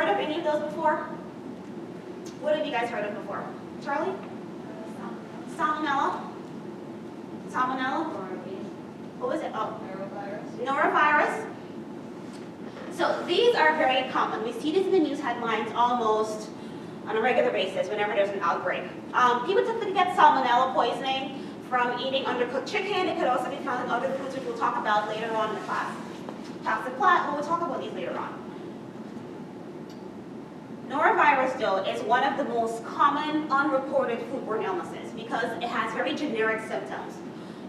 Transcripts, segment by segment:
heard of any of those before? What have you guys heard of before? Charlie? Salmonella? Salmonella? What was it? Oh. Norovirus. So these are very common. We see these in the news headlines almost on a regular basis whenever there's an outbreak. People typically get salmonella poisoning from eating undercooked chicken. It could also be found in other foods, which we'll talk about later on in the class. Toxic plaque, we'll talk about these later on. Norovirus, though, is one of the most common unreported foodborne illnesses because it has very generic symptoms,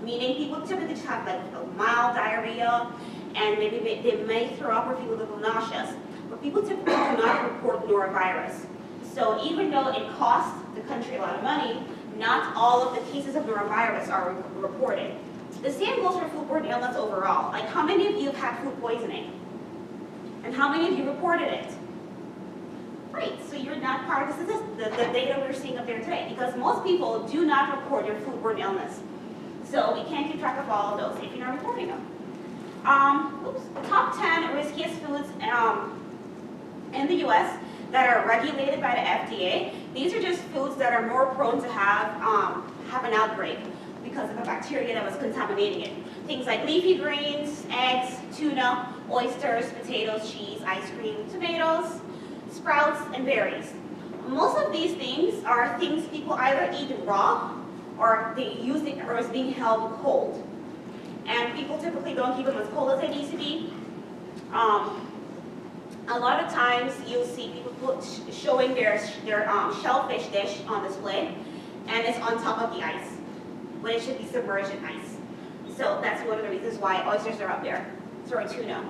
meaning people typically just have like mild diarrhea and maybe they may throw up or feel a little nauseous, but people typically do not report norovirus. So even though it costs the country a lot of money, not all of the cases of norovirus are reported. The same goes for foodborne illness overall. Like, how many of you have had food poisoning? And how many of you reported it? Great, so you're not part of the data we're seeing up there today, because most people do not report their foodborne illness. So we can't keep track of all of those if you're not reporting them. The top 10 riskiest foods in the US that are regulated by the FDA. These are just foods that are more prone to have an outbreak because of a bacteria that was contaminating it. Things like leafy greens, eggs, tuna, oysters, potatoes, cheese, ice cream, tomatoes, sprouts, and berries. Most of these things are things people either eat raw or they use it or is being held cold. And people typically don't keep them as cold as they need to be. A lot of times you'll see people showing their shellfish dish on display, and it's on top of the ice, when it should be submerged in ice. So that's one of the reasons why oysters are up there, or tuna.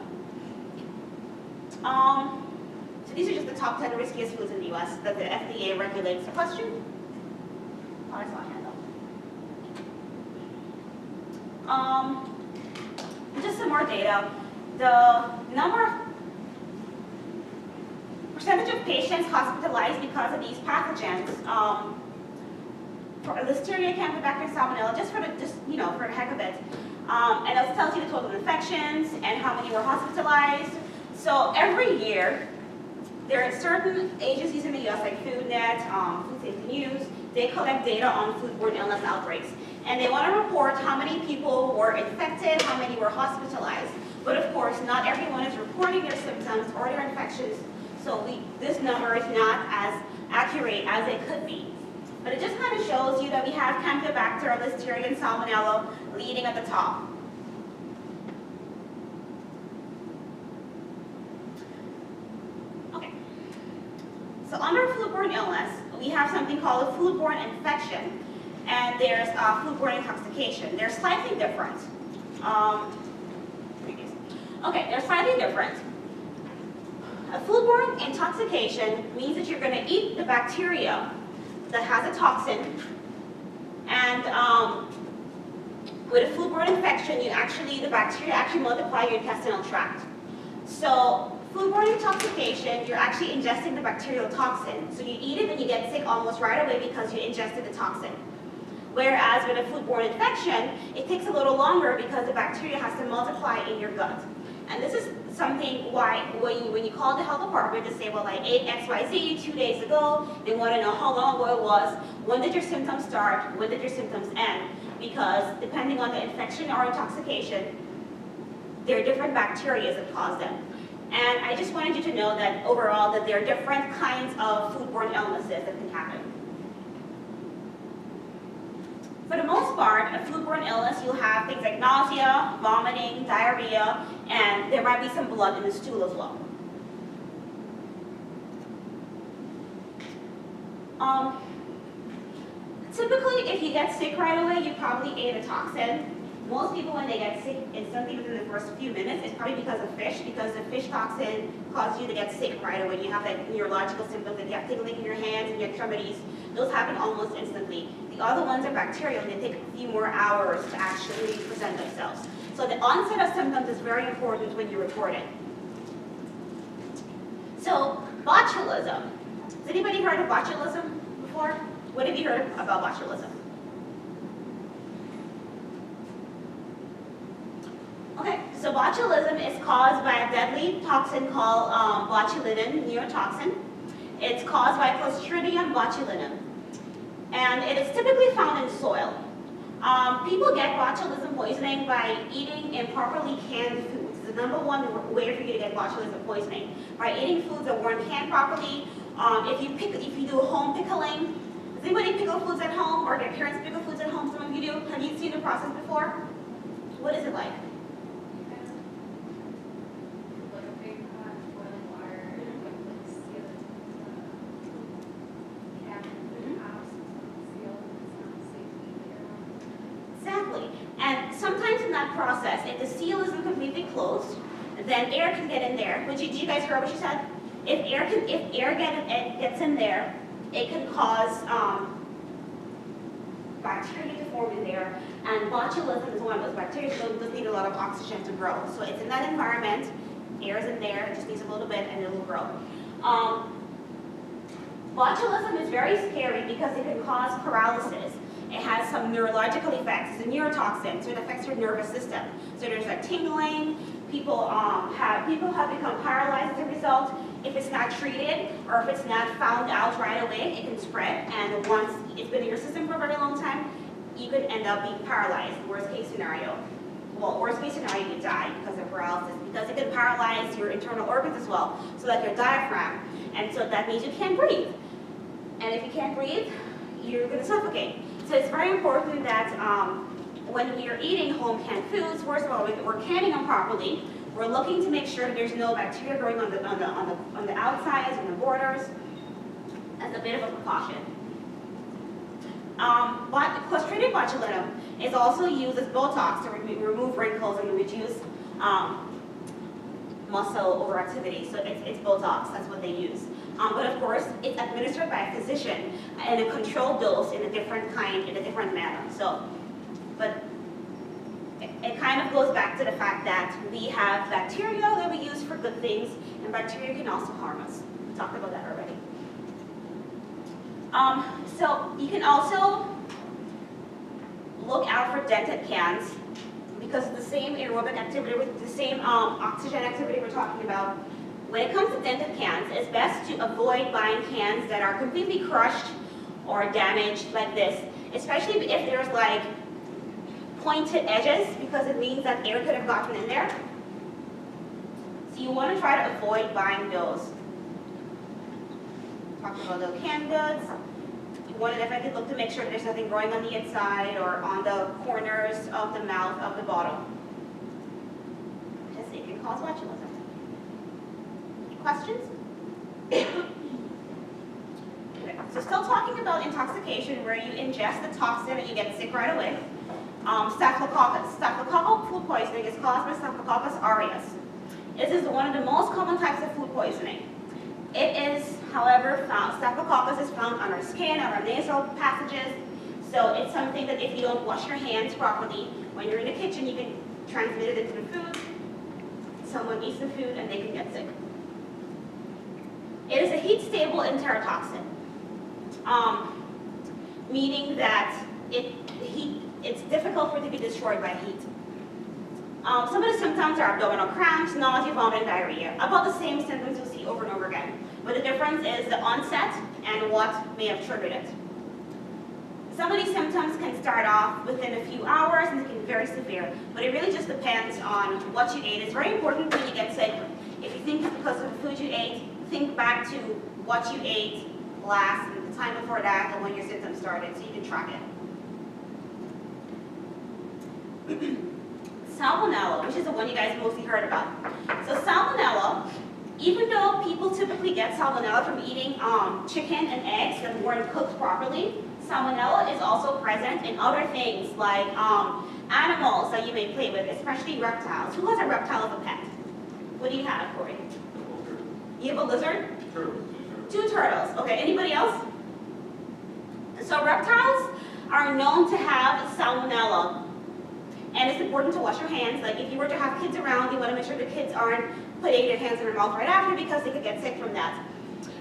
So these are just the top 10 riskiest foods in the US that the FDA regulates. Question? Oh, I saw a hand up. Just some more data. The percentage of patients hospitalized because of these pathogens, for Listeria, Campylobacter, Salmonella, just for the heck of it. And it tells you the total infections and how many were hospitalized. So every year, there are certain agencies in the US, like FoodNet, Food Safety News, they collect data on foodborne illness outbreaks. And they want to report how many people were infected, how many were hospitalized. But of course, not everyone is reporting their symptoms or their infections, so this number is not as accurate as it could be. But it just kind of shows you that we have Campylobacter, Listeria, and Salmonella leading at the top. Okay. So under foodborne illness, we have something called a foodborne infection, and there's foodborne intoxication. They're slightly different. Okay, they're slightly different. A foodborne intoxication means that you're going to eat the bacteria that has a toxin, and with a foodborne infection, the bacteria actually multiply your intestinal tract. So foodborne intoxication, you're actually ingesting the bacterial toxin. So you eat it and you get sick almost right away because you ingested the toxin. Whereas with a foodborne infection, it takes a little longer because the bacteria has to multiply in your gut. And this is something why when you call the health department to say, well, I ate XYZ 2 days ago, they want to know how long ago it was, when did your symptoms start, when did your symptoms end, because depending on the infection or intoxication, there are different bacteria that cause them. And I just wanted you to know that overall that there are different kinds of foodborne illnesses that can happen. For the most part, a foodborne illness, you'll have things like nausea, vomiting, diarrhea, and there might be some blood in the stool as well. Typically, if you get sick right away, you probably ate a toxin. Most people, when they get sick instantly within the first few minutes, it's probably because of fish, because the fish toxin causes you to get sick right away. You have like neurological symptoms, like you have tingling in your hands and your extremities. Those happen almost instantly. The other ones are bacterial, and they take a few more hours to actually present themselves. So the onset of symptoms is very important when you report it. So botulism. Has anybody heard of botulism before? What have you heard about botulism? Okay, So botulism is caused by a deadly toxin called botulinum neurotoxin. It's caused by Clostridium botulinum, and it is typically found in soil. People get botulism poisoning by eating improperly canned foods. It's the #1 way for you to get botulism poisoning, by eating foods that weren't canned properly. If you do home pickling, does anybody pickle foods at home, or their parents pickle foods at home? Some of you do. Have you seen the process before? What is it like? Like a big pot of boiling water, like seal it, cabin in the house, seal it, it's not safe to eat air. Exactly. And sometimes in that process, if the seal isn't completely closed, then air can get in there. Did you guys hear what she said? If air gets in there, it can cause bacteria to form in there, and botulism is one of those bacteria that does need a lot of oxygen to grow. So it's in that environment, air is in there, it just needs a little bit and it will grow. Botulism is very scary because it can cause paralysis. It has some neurological effects. It's a neurotoxin, so it affects your nervous system. So there's like tingling. People have become paralyzed as a result. If it's not treated or if it's not found out right away, it can spread. And once it's been in your system for a very long time, you could end up being paralyzed. Worst case scenario. Well, worst case scenario, you die because of paralysis, because it can paralyze your internal organs as well, so like your diaphragm. And so that means you can't breathe. And if you can't breathe, you're going to suffocate. So it's very important that when we are eating home canned foods, first of all, we're canning them properly. We're looking to make sure that there's no bacteria growing on the outsides and the borders, as a bit of a precaution. Clostridium botulinum is also used as Botox to remove wrinkles and reduce muscle overactivity. So it's Botox, that's what they use. But of course, it's administered by a physician in a controlled dose in a different manner. So, but it kind of goes back to the fact that we have bacteria that we use for good things, and bacteria can also harm us. We talked about that already. So you can also look out for dented cans, because the same aerobic activity, the same oxygen activity we're talking about. When it comes to dented cans, it's best to avoid buying cans that are completely crushed or damaged like this, especially if there's like pointed edges, because it means that air could have gotten in there. So you want to try to avoid buying those. Talking about the canned goods, you want to definitely look to make sure there's nothing growing on the inside or on the corners of the mouth of the bottle, because it can cause botulism. Questions? Okay. So still talking about intoxication, where you ingest the toxin and you get sick right away. Staphylococcus. Staphylococcal food poisoning is caused by Staphylococcus aureus. This is one of the most common types of food poisoning. It is, however, Staphylococcus is found on our skin, on our nasal passages. So it's something that if you don't wash your hands properly, when you're in the kitchen, you can transmit it into the food. Someone eats the food and they can get sick. It is a heat-stable enterotoxin, meaning that it's difficult for it to be destroyed by heat. Some of the symptoms are abdominal cramps, nausea, vomiting, diarrhea. About the same symptoms you'll see over and over again. But the difference is the onset and what may have triggered it. Some of these symptoms can start off within a few hours and they can be very severe, but it really just depends on what you ate. It's very important when you get sick. If you think it's because of the food you ate, think back to what you ate last and the time before that and when your symptoms started so you can track it. Salmonella, which is the one you guys mostly heard about. So salmonella, even though people typically get salmonella from eating chicken and eggs that weren't cooked properly, salmonella is also present in other things like animals that you may play with, especially reptiles. Who has a reptile as a pet? What do you have, Corey? You have a lizard? Turtles. 2 turtles. Okay, anybody else? So reptiles are known to have salmonella. And it's important to wash your hands. Like if you were to have kids around, you want to make sure the kids aren't putting their hands in their mouth right after, because they could get sick from that.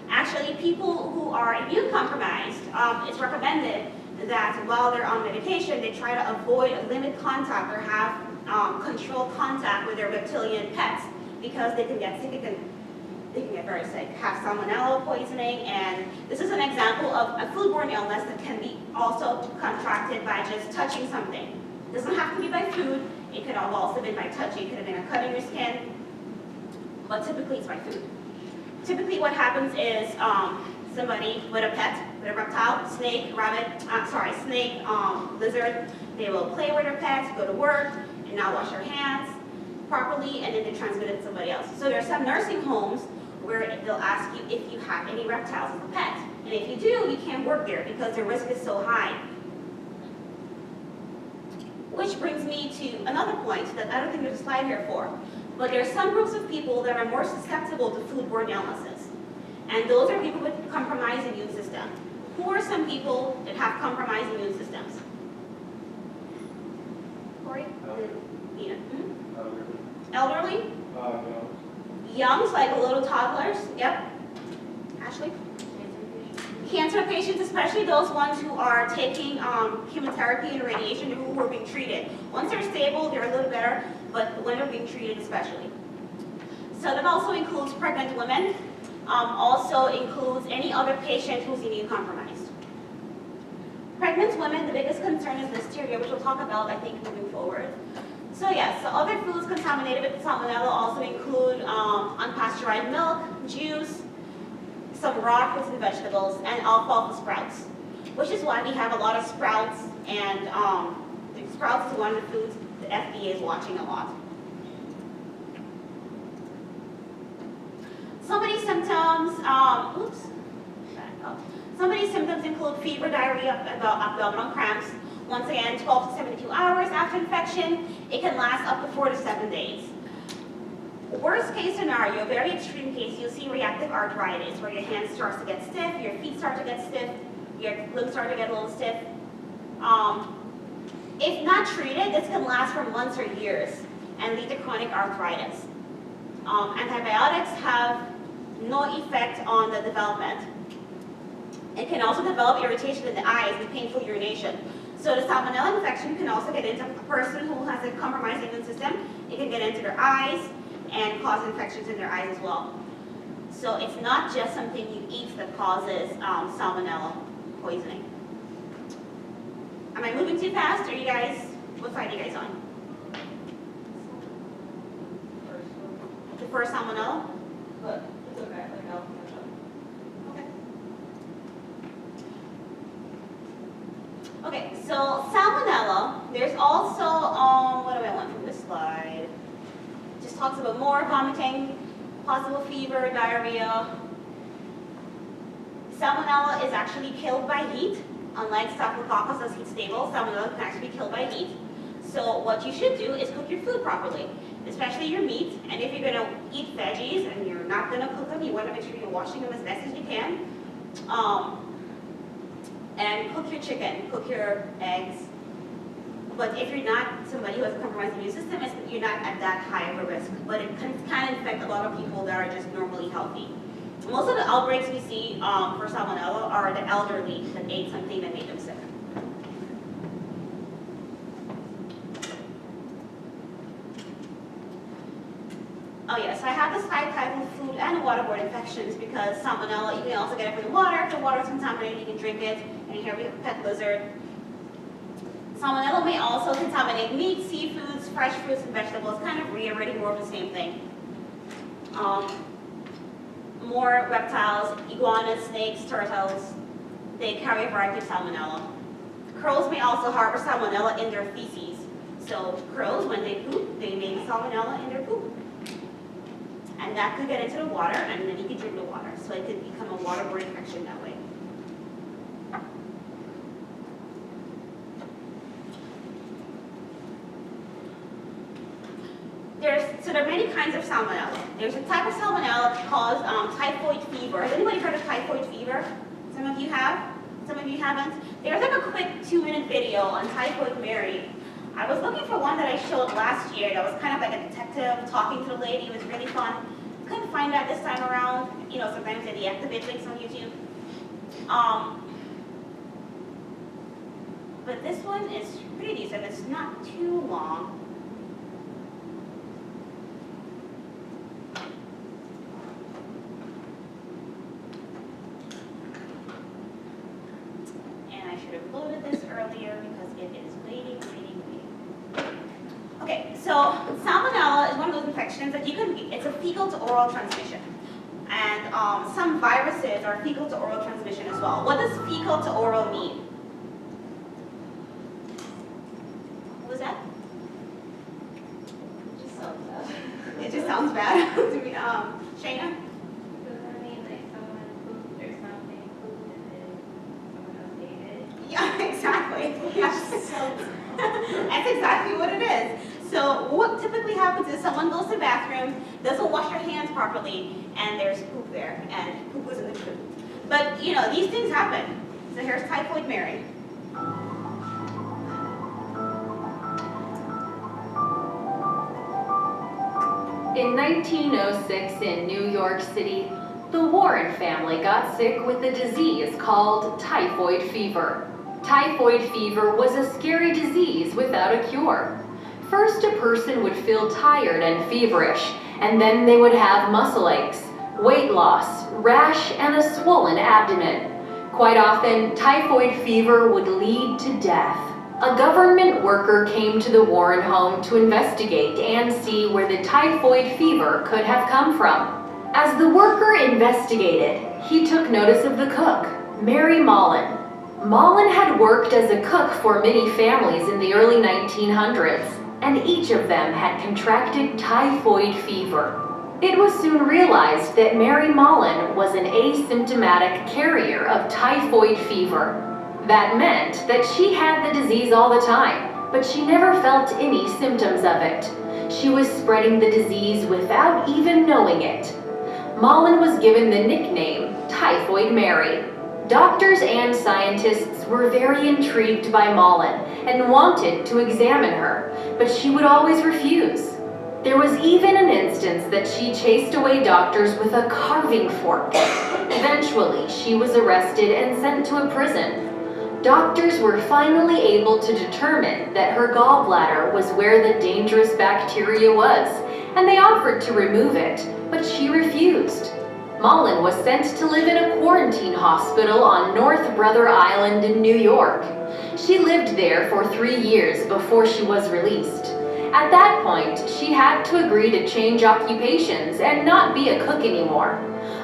Actually, people who are immune compromised, it's recommended that while they're on medication, they try to avoid limit contact or have control contact with their reptilian pets because they can get sick, they can get very sick, have salmonella poisoning, and this is an example of a foodborne illness that can be also contracted by just touching something. It doesn't have to be by food, it could have also been by touching, it could have been a cut in your skin, but typically it's by food. Typically what happens is somebody with a pet, with a reptile, snake, lizard, they will play with their pets, go to work, and not wash their hands properly, and then they transmit it to somebody else. So there are some nursing homes where they'll ask you if you have any reptiles as a pet. And if you do, you can't work there because the risk is so high. Which brings me to another point that I don't think there's a slide here for. But there are some groups of people that are more susceptible to foodborne illnesses. And those are people with compromised immune system. Who are some people that have compromised immune systems? Corey? Nina? Elderly? Youngs, like little toddlers? Yep. Ashley? Cancer patients, especially those ones who are taking chemotherapy and radiation, who are being treated. Once they're stable, they're a little better, but when they're being treated especially. So that also includes pregnant women, also includes any other patient who's immune compromised. Pregnant women, the biggest concern is listeria, which we'll talk about, I think, moving forward. So yes, so other foods contaminated with salmonella also include unpasteurized milk, juice, some raw fruits and vegetables, and alfalfa sprouts, which is why we have a lot of sprouts, and sprouts is one of the foods the FDA is watching a lot. Some of these symptoms, some of these symptoms include fever, diarrhea, abdominal cramps. Once again, 12 to 72 hours after infection. It can last up to 4 to 7 days. Worst case scenario, very extreme case, you'll see reactive arthritis, where your hands start to get stiff, your feet start to get stiff, your limbs start to get a little stiff. If not treated, this can last for months or years and lead to chronic arthritis. Antibiotics have no effect on the development. It can also develop irritation in the eyes with painful urination. So the salmonella infection can also get into a person who has a compromised immune system. It can get into their eyes and cause infections in their eyes as well. So it's not just something you eat that causes salmonella poisoning. Am I moving too fast? Are you guys, what side are you guys on? The first salmonella? But it's okay, like I'll catch up. Okay, so salmonella, there's also, what do I want from this slide? Just talks about more vomiting, possible fever, diarrhea. Salmonella is actually killed by heat. Unlike Staphylococcus that's heat stable, salmonella can actually be killed by heat. So what you should do is cook your food properly, especially your meat. And if you're gonna eat veggies and you're not gonna cook them, you wanna make sure you're washing them as best as you can. And cook your chicken, cook your eggs. But if you're not somebody who has a compromised immune system, you're not at that high of a risk. But it can infect a lot of people that are just normally healthy. Most of the outbreaks we see for salmonella are the elderly that ate something that made them sick. Oh yes, I have this slide titled Food and Waterborne Infections because salmonella, you can also get it from the water. If the water is contaminated, you can drink it. And here we have a pet lizard. Salmonella may also contaminate meat, seafoods, fresh fruits, and vegetables, kind of reiterating more of the same thing. More reptiles, iguanas, snakes, turtles, they carry a variety of salmonella. Crows may also harbor salmonella in their feces. So crows, when they poop, they make salmonella in their poop. And that could get into the water, and then you can drink the water. So it could become a waterborne infection that way. So there are many kinds of salmonella. There's a type of salmonella called typhoid fever. Has anybody heard of typhoid fever? Some of you have? Some of you haven't? There's like a quick 2-minute video on Typhoid Mary. I was looking for one that I showed last year that was kind of like a detective talking to the lady. It was really fun. Couldn't find that this time around. You know, sometimes they deactivate links on YouTube. But this one is pretty decent. It's not too long. loaded this earlier because it is waiting. Okay, so salmonella is one of those infections that you can get. It's a fecal to oral transmission. And some viruses are fecal to oral transmission as well. What does fecal to oral mean? What was that? It just sounds bad. It just sounds bad to me. Shayna? Does that mean like someone pooped or something pooped and then someone else ate it? Yeah, exactly. That's exactly what it is. So what typically happens is someone goes to the bathroom, doesn't wash their hands properly, and there's poop there, and poop was in the poop. But, you know, these things happen. So here's Typhoid Mary. In 1906 in New York City, the Warren family got sick with a disease called typhoid fever. Typhoid fever was a scary disease without a cure. First, a person would feel tired and feverish, and then they would have muscle aches, weight loss, rash, and a swollen abdomen. Quite often, typhoid fever would lead to death. A government worker came to the Warren home to investigate and see where the typhoid fever could have come from. As the worker investigated, he took notice of the cook, Mary Mullen. Mullen had worked as a cook for many families in the early 1900s, and each of them had contracted typhoid fever. It was soon realized that Mary Mullen was an asymptomatic carrier of typhoid fever. That meant that she had the disease all the time, but she never felt any symptoms of it. She was spreading the disease without even knowing it. Mullen was given the nickname Typhoid Mary. Doctors and scientists were very intrigued by Mullen and wanted to examine her, but she would always refuse. There was even an instance that she chased away doctors with a carving fork. Eventually, she was arrested and sent to a prison. Doctors were finally able to determine that her gallbladder was where the dangerous bacteria was, and they offered to remove it, but she refused. Mullen was sent to live in a quarantine hospital on North Brother Island in New York. She lived there for 3 years before she was released. At that point, she had to agree to change occupations and not be a cook anymore.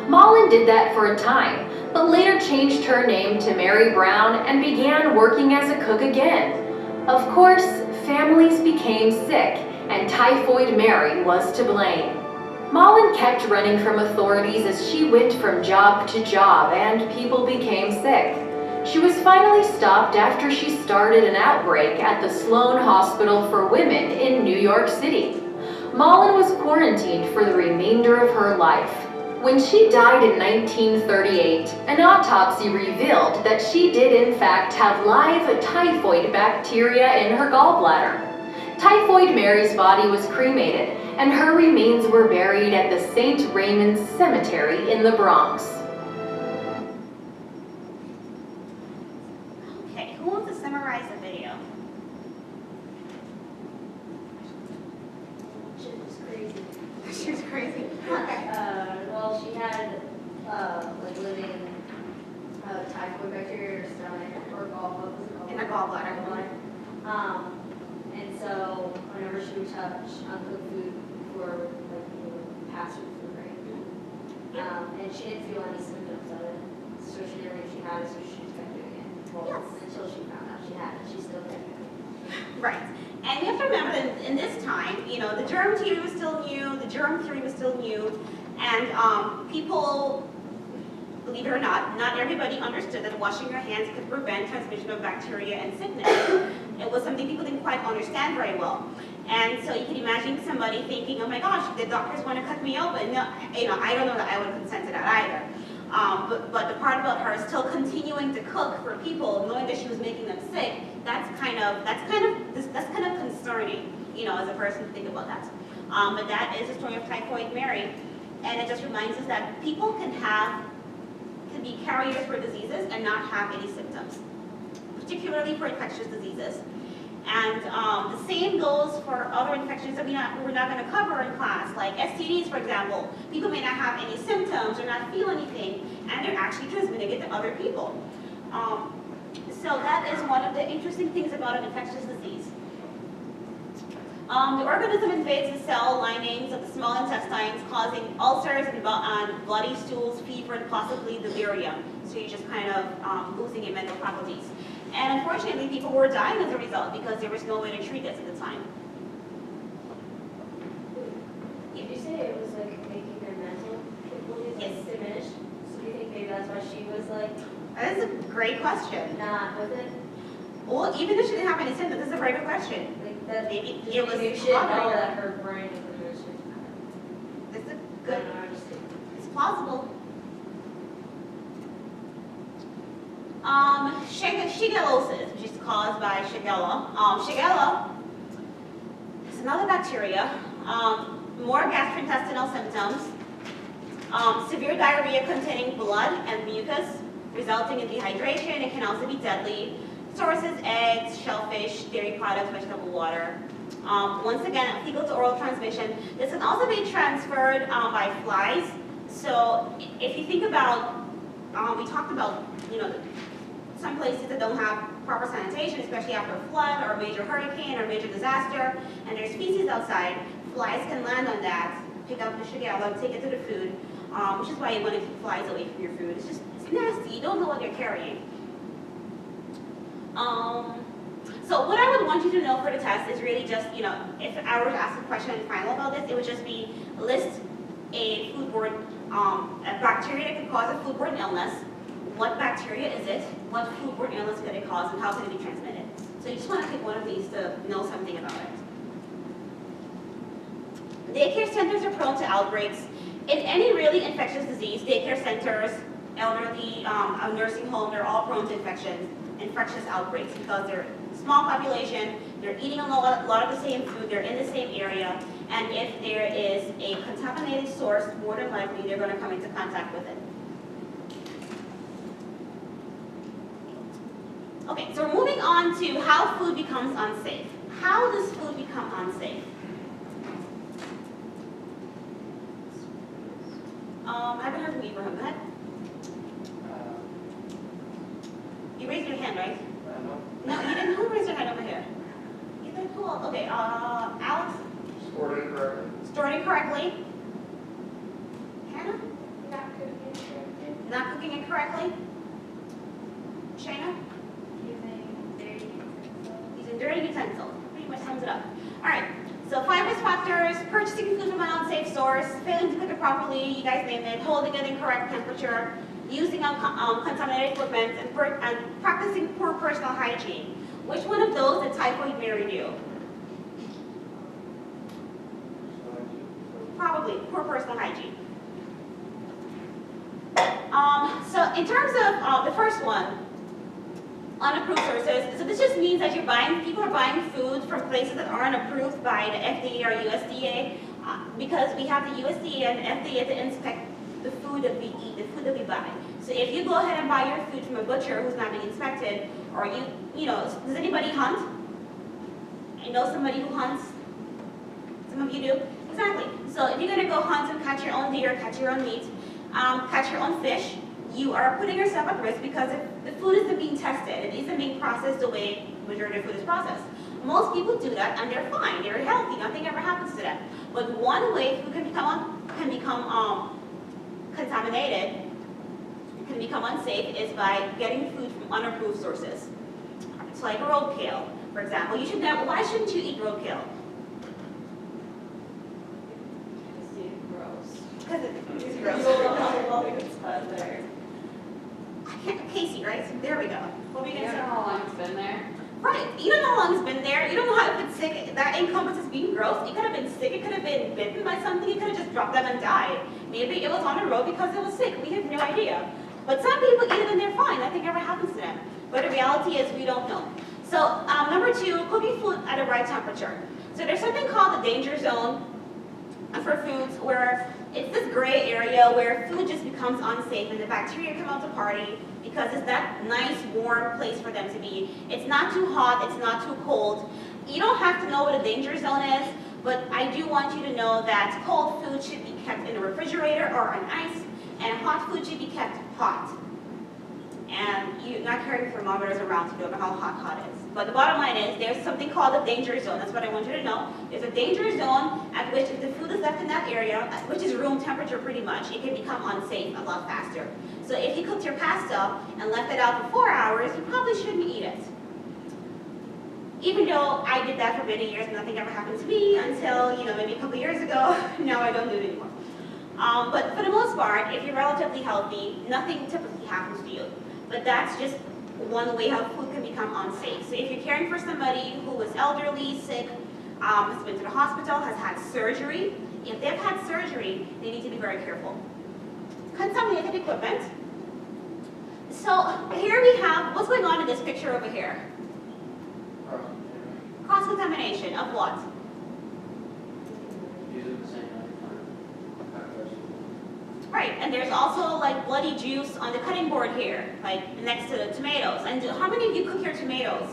Mullen did that for a time, but later changed her name to Mary Brown and began working as a cook again. Of course, families became sick, and Typhoid Mary was to blame. Mullen kept running from authorities as she went from job to job, and people became sick. She was finally stopped after she started an outbreak at the Sloan Hospital for Women in New York City. Mullen was quarantined for the remainder of her life. When she died in 1938, an autopsy revealed that she did in fact have live typhoid bacteria in her gallbladder. Typhoid Mary's body was cremated, and her remains were buried at the St. Raymond's Cemetery in the Bronx. Okay, who wants to summarize the video? She was crazy. She was crazy. Okay. Well, she had like living typhoid bacteria in her stomach or gallbladder. In her gallbladder. And so whenever she would touch uncooked food for like past food, right? And she didn't feel any symptoms of it, so she didn't think she had it, so she just kept doing it. Well, Yes. until she found out she had it, she still kept doing it. Right. And you have to remember that in this time, you know, the germ theory was still new, the germ theory was still new, and people, believe it or not everybody understood that washing your hands could prevent transmission of bacteria and sickness. It was something people didn't quite understand very well. And so you can imagine somebody thinking, oh my gosh, the doctors want to cut me open. No, you know, I don't know that I would consent to that either. But the part about her still continuing to cook for people, knowing that she was making them sick, that's kind of concerning, you know, as a person to think about that. But that is the story of Typhoid Mary, and it just reminds us that people can be carriers for diseases and not have any symptoms, particularly for infectious diseases. And the same goes for other infections that we're not going to cover in class, like STDs, for example. People may not have any symptoms or not feel anything, and they're actually transmitting it to other people. So that is one of the interesting things about an infectious disease. The organism invades the cell linings of the small intestines, causing ulcers and bloody stools, fever, and possibly delirium. So you're just kind of losing your mental faculties. And unfortunately, people were dying as a result because there was no way to treat this at the time. Did you say it was like making their mental capabilities Yes. diminished? So do you think maybe that's why she was like That is a great question. not with it? Well, even if she didn't have any symptoms, this is a very good question. Like that Maybe just it was maybe she didn't know harder. that her brain was diminished. It's a I good, don't know, I just think. it's plausible. Shigellosis, which is caused by Shigella. Shigella is another bacteria. More gastrointestinal symptoms. Severe diarrhea containing blood and mucus, resulting in dehydration. It can also be deadly. Sources: eggs, shellfish, dairy products, vegetable water. Once again, fecal to oral transmission. This can also be transferred by flies. So if you think about, we talked about, some places that don't have proper sanitation, especially after a flood or a major hurricane or a major disaster, and there's feces outside, flies can land on that, pick up the Shigella, take it to the food, which is why you want to keep flies away from your food. It's nasty. You don't know what you're carrying. So what I would want you to know for the test is really just, if I were to ask a question in final about this, it would just be list a foodborne, a bacteria that can cause a foodborne illness. What bacteria is it? What foodborne illness could it cause, and how can it be transmitted? So you just want to pick one of these to know something about it. Daycare centers are prone to outbreaks. In any really infectious disease, daycare centers, elderly, a nursing home, they're all prone to infectious outbreaks because they're small population, they're eating a lot of the same food, they're in the same area, and if there is a contaminated source, more than likely they're going to come into contact with it. Okay, so we're moving on to how food becomes unsafe. How does food become unsafe? I haven't heard from you, Ibrahim. Go ahead. You raised your hand, right? No, you didn't. Who raised your hand over here? You did. Cool. Okay. Alex. Stored incorrectly. Stored incorrectly. Hannah. Not cooking incorrectly. Not cooking it correctly. Shayna. Using dirty utensils. Pretty much sums it up. All right. So 5 risk factors: purchasing food from an unsafe source, failing to cook it properly, you guys name it, holding it in correct temperature, using contaminated equipment, and practicing poor personal hygiene. Which one of those did typhoid Mary do? Probably poor personal hygiene. So in terms of the first one, unapproved sources, so this just means that people are buying food from places that aren't approved by the FDA or USDA, because we have the USDA and FDA to inspect the food that we eat, the food that we buy. So if you go ahead and buy your food from a butcher who's not being inspected, or does anybody hunt? I know somebody who hunts. Some of you do. Exactly. So if you're going to go hunt and catch your own deer, catch your own meat, catch your own fish, you are putting yourself at risk because if the food isn't being tested, it isn't being processed the way majority of food is processed. Most people do that and they're fine, they're healthy, nothing ever happens to them. But one way food can become contaminated, can become unsafe, is by getting food from unapproved sources. So like roadkill, for example. Why shouldn't you eat roadkill? Because it's gross. Casey, right? There we go. What were you going to say? how long it's been there? Right. You don't know how long it's been there. You don't know how if it's sick. That encompasses being gross. It could have been sick. It could have been bitten by something. It could have just dropped them and died. Maybe it was on the road because it was sick. We have no idea. But some people eat it and they're fine. Nothing ever happens to them. But the reality is we don't know. So number 2, cooking food at the right temperature. So there's something called the danger zone for foods where it's this gray area where food just becomes unsafe and the bacteria come out to party because it's that nice warm place for them to be. It's not too hot, it's not too cold. You don't have to know what a danger zone is, but I do want you to know that cold food should be kept in a refrigerator or on ice, and hot food should be kept hot. And not carrying thermometers around to know how hot is. But the bottom line is, there's something called a danger zone. That's what I want you to know. There's a danger zone at which if the food is left in that area, which is room temperature pretty much, it can become unsafe a lot faster. So if you cooked your pasta and left it out for 4 hours, you probably shouldn't eat it. Even though I did that for many years and nothing ever happened to me until, maybe a couple years ago, now I don't do it anymore. But for the most part, if you're relatively healthy, nothing typically happens to you. But that's just one way how food can become unsafe. So if you're caring for somebody who is elderly, sick, has been to the hospital, has had surgery, if they've had surgery, they need to be very careful. Contaminated equipment. So here we have, what's going on in this picture over here? Cross-contamination of what? Using the same knife. Right, and there's also like bloody juice on the cutting board here, like next to the tomatoes. And how many of you cook your tomatoes?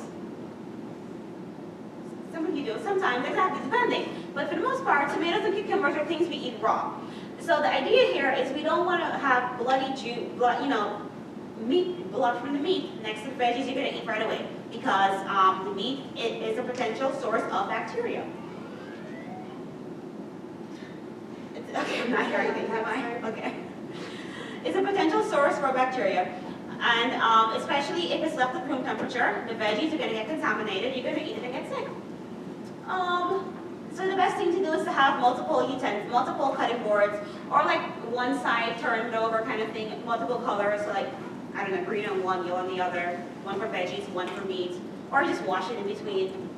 Some of you do, sometimes, exactly, depending. But for the most part, tomatoes and cucumbers are things we eat raw. So the idea here is we don't want to have bloody juice, blood from the meat next to the veggies you're going to eat right away, because the meat is a potential source of bacteria. Okay, I'm not hearing anything, am I? Okay. It's a potential source for bacteria, and especially if it's left at room temperature, the veggies are going to get contaminated, you're going to eat it and get sick. So the best thing to do is to have multiple utensils, multiple cutting boards, or like one side turned over kind of thing, multiple colors, so like, I don't know, green on one, yellow on the other, one for veggies, one for meat, or just wash it in between.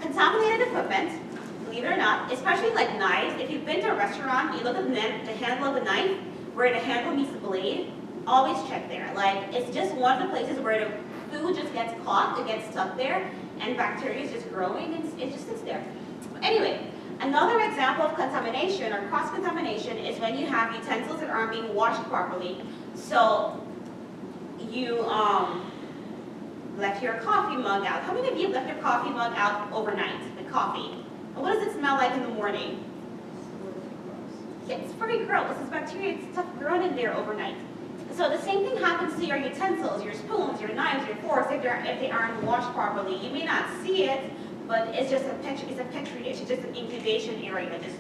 Contaminated equipment. Believe it or not, especially like knives, if you've been to a restaurant, you look at the handle of the knife, where the handle meets the blade, always check there. Like, it's just one of the places where the food just gets caught, it gets stuck there, and bacteria is just growing, and it just sits there. Anyway, another example of contamination or cross-contamination is when you have utensils that aren't being washed properly. So, you left your coffee mug out. How many of you have left your coffee mug out overnight, the coffee? What does it smell like in the morning? Yeah, it's very gross. It's bacteria, it's stuff growing in there overnight. So the same thing happens to your utensils, your spoons, your knives, your forks, if they aren't washed properly. You may not see it, but it's just a petri dish, it's just an incubation area, just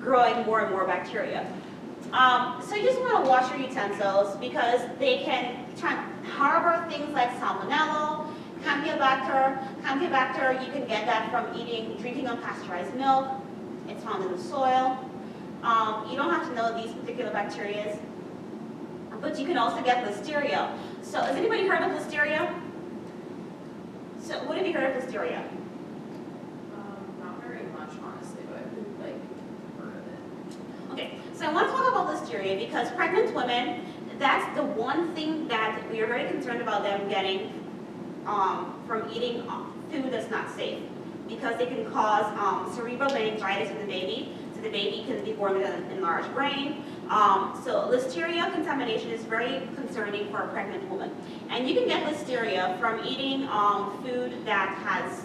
growing more and more bacteria. So you just want to wash your utensils because they can harbor things like salmonella, Campylobacter. Campylobacter, you can get that from drinking unpasteurized milk. It's found in the soil. You don't have to know these particular bacteria, but you can also get listeria. So has anybody heard of listeria? So what have you heard of listeria? Not very much, honestly, but like heard of it. Okay, so I want to talk about listeria because pregnant women, that's the one thing that we are very concerned about them getting from eating food that's not safe, because they can cause cerebral meningitis in the baby, so the baby can be born with an enlarged brain. So listeria contamination is very concerning for a pregnant woman. And you can get listeria from eating food that has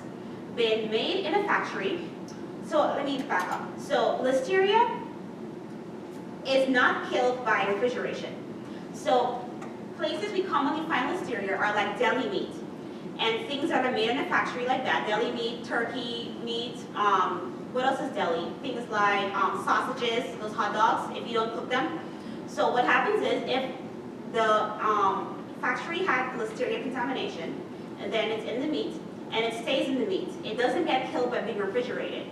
been made in a factory. So let me back up. So listeria is not killed by refrigeration. So places we commonly find listeria are like deli meat. And things that are made in a factory like that, deli meat, turkey meat, what else is deli? Things like sausages, those hot dogs, if you don't cook them. So what happens is if the factory had listeria contamination, and then it's in the meat, and it stays in the meat. It doesn't get killed by being refrigerated.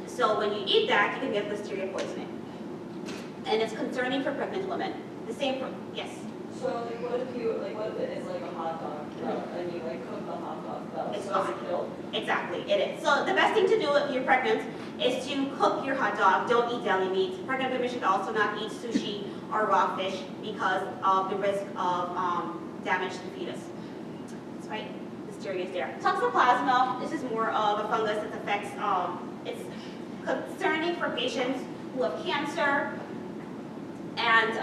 So when you eat that, you can get listeria poisoning. And it's concerning for pregnant women. The same for, yes? So like, what if it is like a hot dog, and you like cook the hot dog, though, It's so is fine. it killed? Exactly, it is. So the best thing to do if you're pregnant is to cook your hot dog. Don't eat deli meat. Pregnant women should also not eat sushi or raw fish because of the risk of damage to the fetus. That's right, listeria is there. Toxoplasma, this is more of a fungus that affects, it's concerning for patients who have cancer, and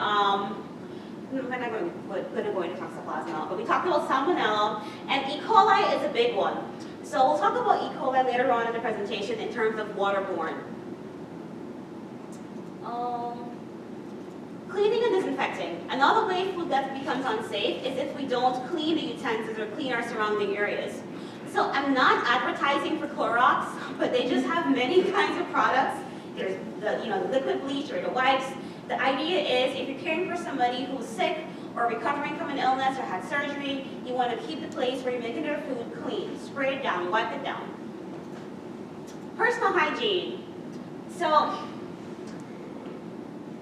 we're not going to go into toxoplasma, but we talked about salmonella, and E. coli is a big one. So we'll talk about E. coli later on in the presentation in terms of waterborne. Cleaning and disinfecting. Another way food that becomes unsafe is if we don't clean the utensils or clean our surrounding areas. So I'm not advertising for Clorox, but they just have many kinds of products. There's the liquid bleach or the wipes. The idea is if you're caring for somebody who's sick or recovering from an illness or had surgery, you want to keep the place where you're making their food clean. Spray it down, wipe it down. Personal hygiene. So,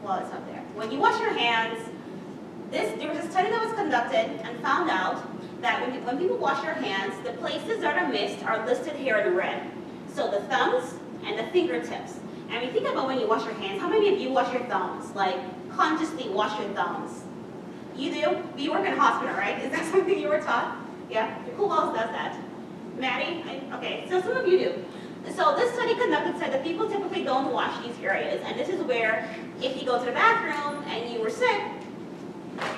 well, it's up there. When you wash your hands, there was a study that was conducted and found out that when people wash their hands, the places that are missed are listed here in red. So the thumbs and the fingertips. And we think about when you wash your hands, how many of you wash your thumbs? Like, consciously wash your thumbs? You do? You work in a hospital, right? Is that something you were taught? Yeah? Who else does that? Maddie? Okay, so some of you do. So this study conducted said that people typically don't wash these areas, and this is where if you go to the bathroom and you were sick,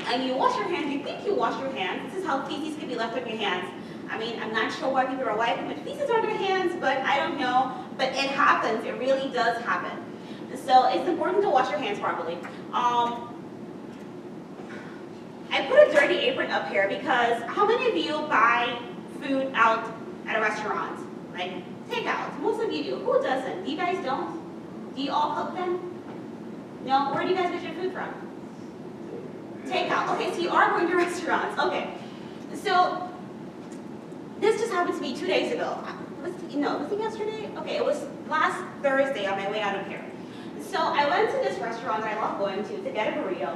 and you wash your hands, you think you wash your hands, this is how feces can be left on your hands. I mean, I'm not sure why people are wiping with feces on their hands, but I don't know, but it happens, it really does happen. So it's important to wash your hands properly. I put a dirty apron up here because how many of you buy food out at a restaurant? Like takeout. Most of you do. Who doesn't? You guys don't? Do you all cook them? No? Where do you guys get your food from? Takeout. Okay, so you are going to restaurants. Okay. So this just happened to me 2 days ago. Was it yesterday? Okay, it was last Thursday on my way out of here. So I went to this restaurant that I love going to get a burrito.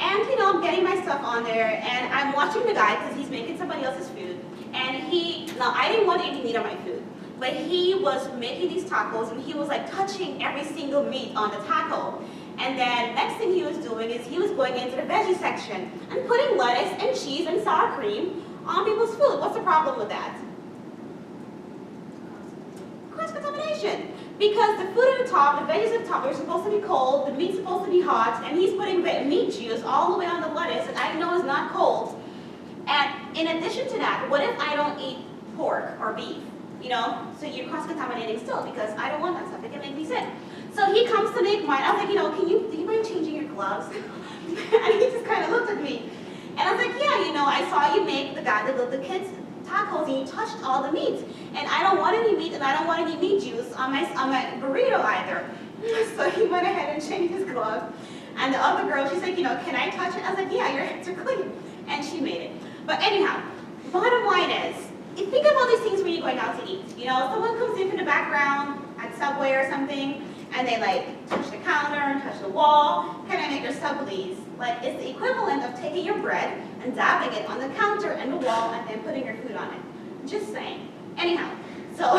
And I'm getting my stuff on there, and I'm watching the guy because he's making somebody else's food. And now I didn't want any meat on my food, but he was making these tacos, and he was like touching every single meat on the taco. And then next thing he was doing is he was going into the veggie section and putting lettuce and cheese and sour cream on people's food. What's the problem with that? Cross-contamination. Because the food at the top, the veggies at the top, they're supposed to be cold, the meat's supposed to be hot, and he's putting meat juice all the way on the lettuce that I know is not cold. And in addition to that, what if I don't eat pork or beef? So you're cross-contaminating still because I don't want that stuff. It can make me sick. So he comes to make mine. I was like, do you mind changing your gloves? And he just kind of looked at me. And I was like, yeah, I saw you make the kids tacos and you touched all the meat. And I don't want any meat and I don't want any meat juice on my burrito either. So he went ahead and changed his glove. And the other girl, she's like, can I touch it? I was like, yeah, your hands are clean. And she made it. But anyhow, bottom line is, think about these things when you're going out to eat. Someone comes in from the background at Subway or something, and they touch the counter and touch the wall. Can I make your sub, please? It's the equivalent of taking your bread and dabbing it on the counter and the wall and then putting your food on it. Just saying. Anyhow, so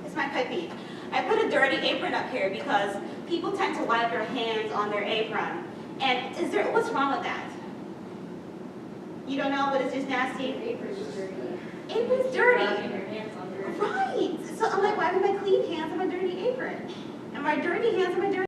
it's my pet peeve. I put a dirty apron up here because people tend to wipe their hands on their apron. And what's wrong with that? You don't know, but it's just nasty? Your apron's dirty. Apron's dirty. Wiping your hands on there. Right. So I'm like, why have my clean hands on my dirty apron? And my dirty hands on my dirty